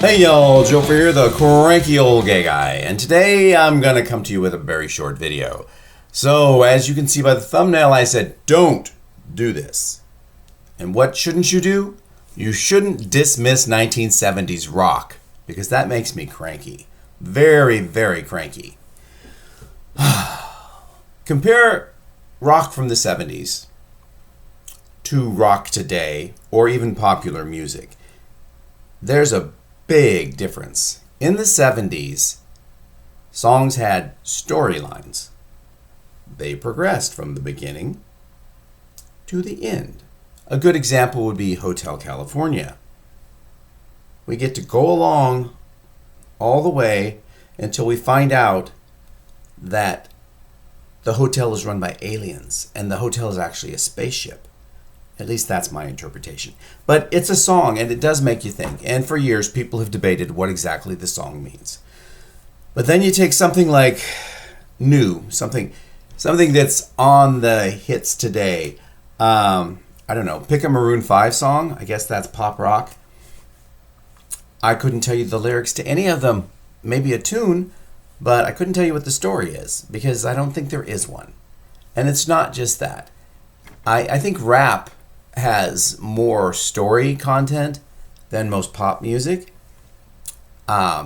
Hey y'all, Joefer here, the cranky old gay guy, and today I'm gonna come to you with a very short video. So, as you can see by the thumbnail, I said, don't do this. And what shouldn't you do? You shouldn't dismiss 1970s rock, because that makes me cranky. Very, very cranky. Compare rock from the 70s to rock today, or even popular music. There's a big difference. In the 70s, songs had storylines. They progressed from the beginning to the end. A good example would be Hotel California. We get to go along all the way until we find out that the hotel is run by aliens and the hotel is actually a spaceship. At least that's my interpretation. But it's a song, and it does make you think. And for years, people have debated what exactly the song means. But then you take something like new, something that's on the hits today. I don't know, pick a Maroon 5 song. I guess that's pop rock. I couldn't tell you the lyrics to any of them. Maybe a tune, but I couldn't tell you what the story is because I don't think there is one. And it's not just that. I think rap has more story content than most pop music,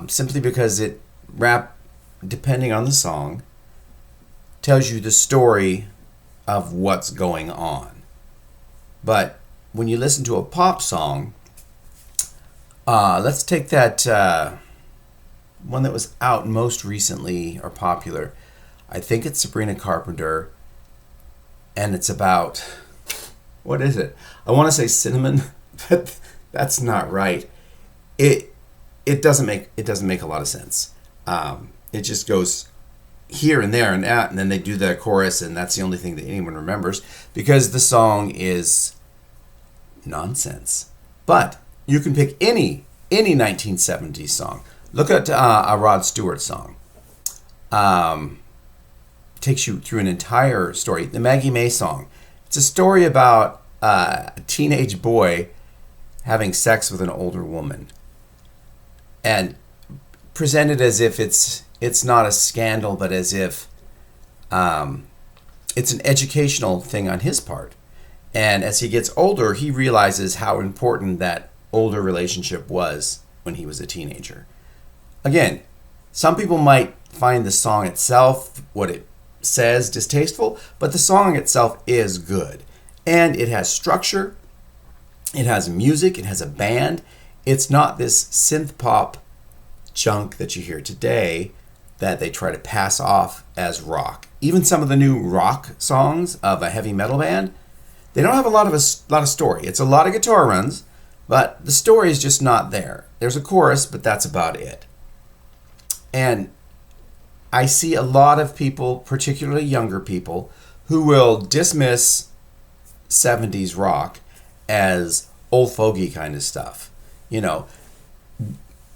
simply because rap, depending on the song, tells you the story of what's going on. But when you listen to a pop song, let's take that one that was out most recently or popular. I think it's Sabrina Carpenter, and it's about, what is it? I want to say cinnamon, but that's not right. It doesn't make a lot of sense. It just goes here and there and that, and then they do the chorus, and that's the only thing that anyone remembers because the song is nonsense. But you can pick any 1970s song. Look at a Rod Stewart song. Takes you through an entire story. The Maggie May song. It's a story about a teenage boy having sex with an older woman, and presented as if it's not a scandal, but as if it's an educational thing on his part. And as he gets older, he realizes how important that older relationship was when he was a teenager. Again, some people might find the song itself, what it says, distasteful, but the song itself is good. And it has structure, it has music, it has a band. It's not this synth pop junk that you hear today that they try to pass off as rock. Even some of the new rock songs of a heavy metal band, they don't have a lot of story. It's a lot of guitar runs, but the story is just not there. There's a chorus, but that's about it. And I see a lot of people, particularly younger people, who will dismiss 70s rock as old fogey kind of stuff. You know,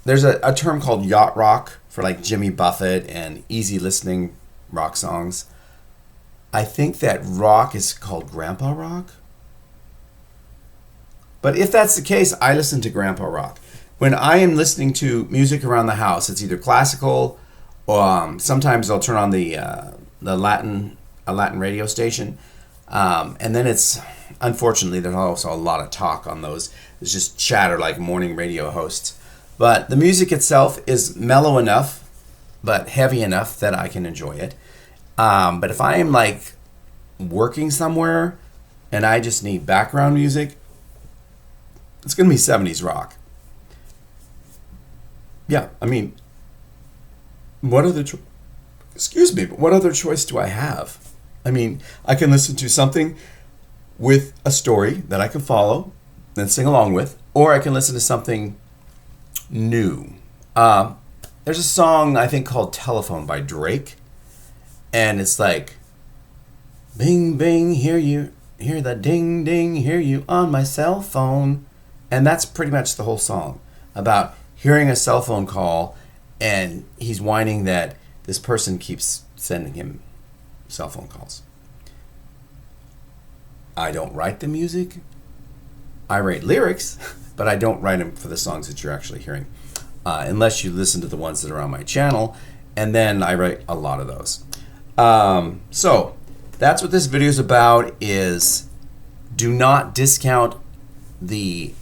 there's a term called yacht rock for like Jimmy Buffett and easy listening rock songs. I think that rock is called grandpa rock. But if that's the case, I listen to grandpa rock. When I am listening to music around the house, it's either classical, or sometimes I'll turn on a Latin radio station, and then it's, unfortunately, there's also a lot of talk on those. It's just chatter like morning radio hosts. But the music itself is mellow enough, but heavy enough that I can enjoy it. But if I am like working somewhere and I just need background music, it's going to be 70s rock. Yeah, I mean, what other choice do I have? I mean, I can listen to something with a story that I can follow and sing along with, or I can listen to something new. There's a song I think called Telephone by Drake, and it's like, bing, bing, hear the ding, ding, hear you on my cell phone. And that's pretty much the whole song, about hearing a cell phone call, and he's whining that this person keeps sending him cell phone calls. I don't write the music. I write lyrics, but I don't write them for the songs that you're actually hearing. unless you listen to the ones that are on my channel, and then I write a lot of those. So that's what this video is about, is do not discount the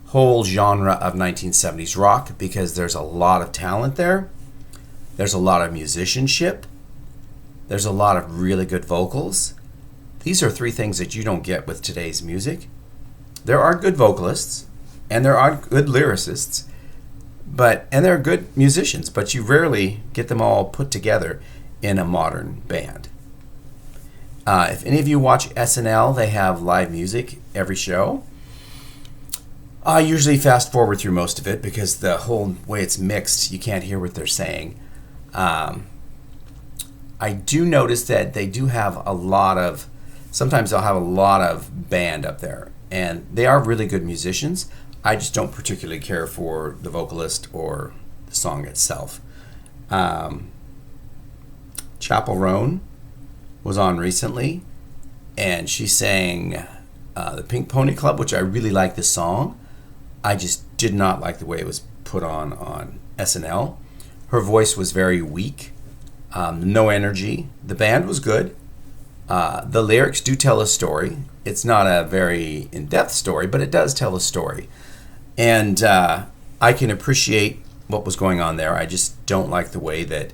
whole genre of 1970s rock, because there's a lot of talent there. There's a lot of musicianship. There's a lot of really good vocals. These are three things that you don't get with today's music. There are good vocalists, and there are good lyricists, and there are good musicians, but you rarely get them all put together in a modern band. If any of you watch SNL, they have live music every show. I usually fast forward through most of it because the whole way it's mixed, you can't hear what they're saying. I do notice that they do have sometimes they'll have a lot of band up there, and they are really good musicians. I just don't particularly care for the vocalist or the song itself. Chapel Roan was on recently, and she sang the Pink Pony Club, which I really like the song. I just did not like the way it was put on SNL. Her voice was very weak, no energy. The band was good. The lyrics do tell a story. It's not a very in-depth story, but it does tell a story. And I can appreciate what was going on there. I just don't like the way that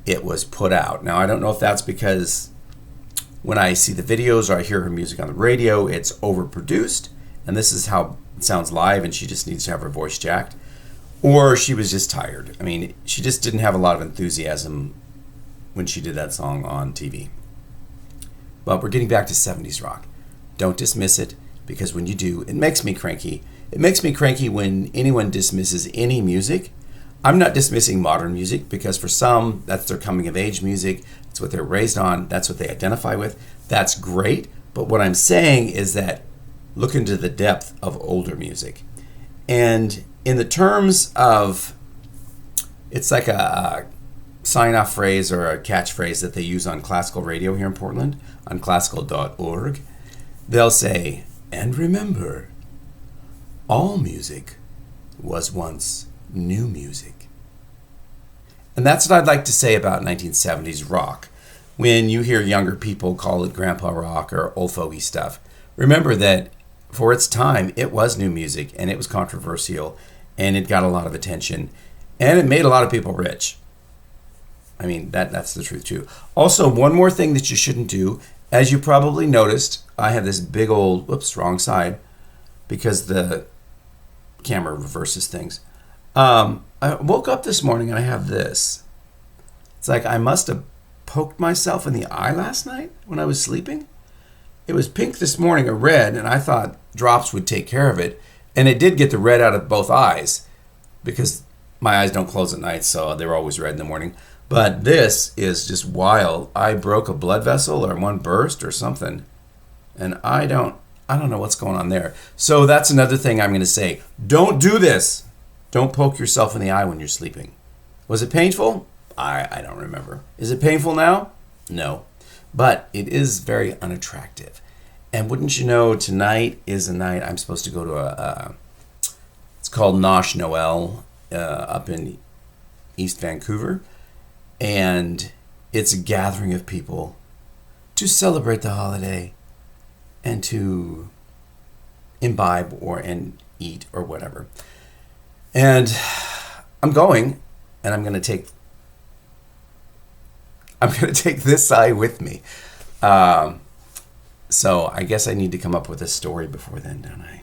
it was put out. Now, I don't know if that's because when I see the videos or I hear her music on the radio, it's overproduced, and this is how it sounds live, and she just needs to have her voice jacked. Or she was just tired. I mean, she just didn't have a lot of enthusiasm when she did that song on TV. But we're getting back to 70s rock. Don't dismiss it, because when you do, it makes me cranky. It makes me cranky when anyone dismisses any music. I'm not dismissing modern music, because for some, that's their coming of age music. That's what they're raised on. That's what they identify with. That's great. But what I'm saying is that look into the depth of older music. And in the terms of, it's like a sign-off phrase or a catchphrase that they use on classical radio here in Portland, on classical.org. They'll say, and remember, all music was once new music. And that's what I'd like to say about 1970s rock. When you hear younger people call it grandpa rock or old fogey stuff, remember that for its time, it was new music, and it was controversial, and it got a lot of attention, and it made a lot of people rich. I mean, that's the truth too. Also, one more thing that you shouldn't do, as you probably noticed, I have this big old, wrong side, because the camera reverses things. I woke up this morning and I have this. It's like I must have poked myself in the eye last night when I was sleeping. It was pink this morning, a red, and I thought drops would take care of it. And it did get the red out of both eyes, because my eyes don't close at night, so they were always red in the morning. But this is just wild. I broke a blood vessel, or one burst or something. And I don't know what's going on there. So that's another thing I'm going to say. Don't do this. Don't poke yourself in the eye when you're sleeping. Was it painful? I don't remember. Is it painful now? No. But it is very unattractive. And wouldn't you know, tonight is a night I'm supposed to go to it's called Noche Noel up in East Vancouver. And it's a gathering of people to celebrate the holiday and to imbibe and eat or whatever. And I'm going, and I'm going to take this eye with me. So I guess I need to come up with a story before then, don't I?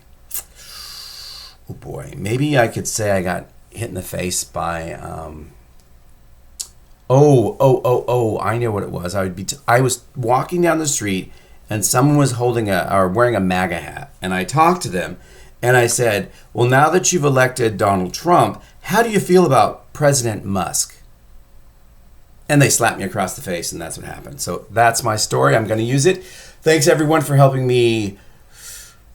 Oh boy, maybe I could say I got hit in the face by I know what it was. I was walking down the street, and someone was holding or wearing a MAGA hat, and I talked to them, and I said, well, now that you've elected Donald Trump, how do you feel about President Musk? And they slapped me across the face, and that's what happened. So that's my story. I'm going to use it. Thanks, everyone, for helping me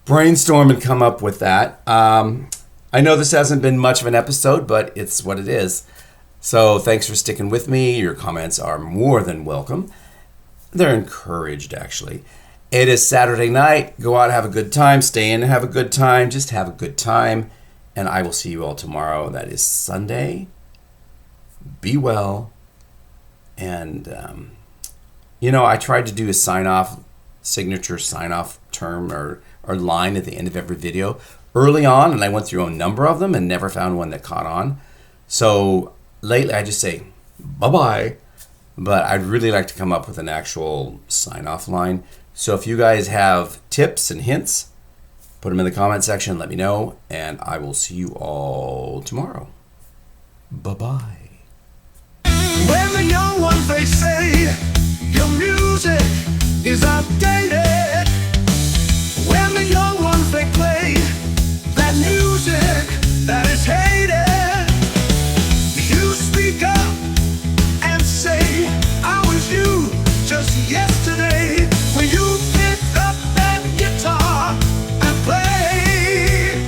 brainstorm and come up with that. I know this hasn't been much of an episode, but it's what it is. So thanks for sticking with me. Your comments are more than welcome. They're encouraged, actually. It is Saturday night. Go out and have a good time. Stay in and have a good time. Just have a good time. and I will see you all tomorrow. That is Sunday. Be well. And, I tried to do a signature sign-off term or line at the end of every video early on, and I went through a number of them and never found one that caught on. So lately I just say, bye-bye. But I'd really like to come up with an actual sign-off line. So if you guys have tips and hints, put them in the comment section, let me know, and I will see you all tomorrow. Bye-bye. When the young ones, they say your music is outdated. When the young ones, they play that music that is hated, you speak up and say, I was you just yesterday when you picked up that guitar and played.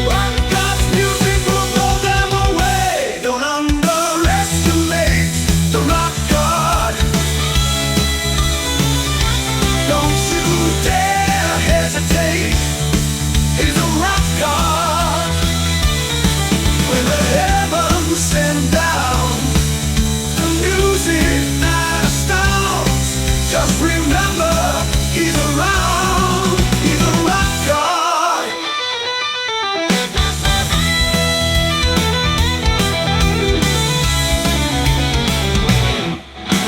But God's music will blow them away. Don't underestimate the rock god. Don't you dare hesitate. He's a rock god. When the heavens send down the music that astounds, just remember he's around. He's a rock god.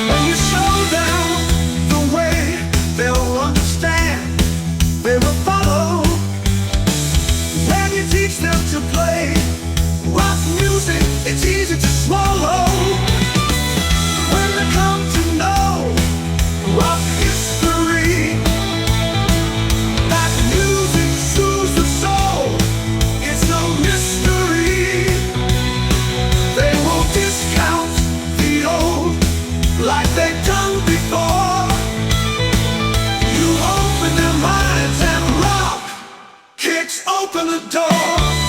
When you show them the way, they'll understand, they will follow. When you teach them to play rock music, it's easy to swallow. When they come to know rock history, that music soothes the soul, it's no mystery. They won't discount the old like they've done before. You open their minds and rock kicks open the door.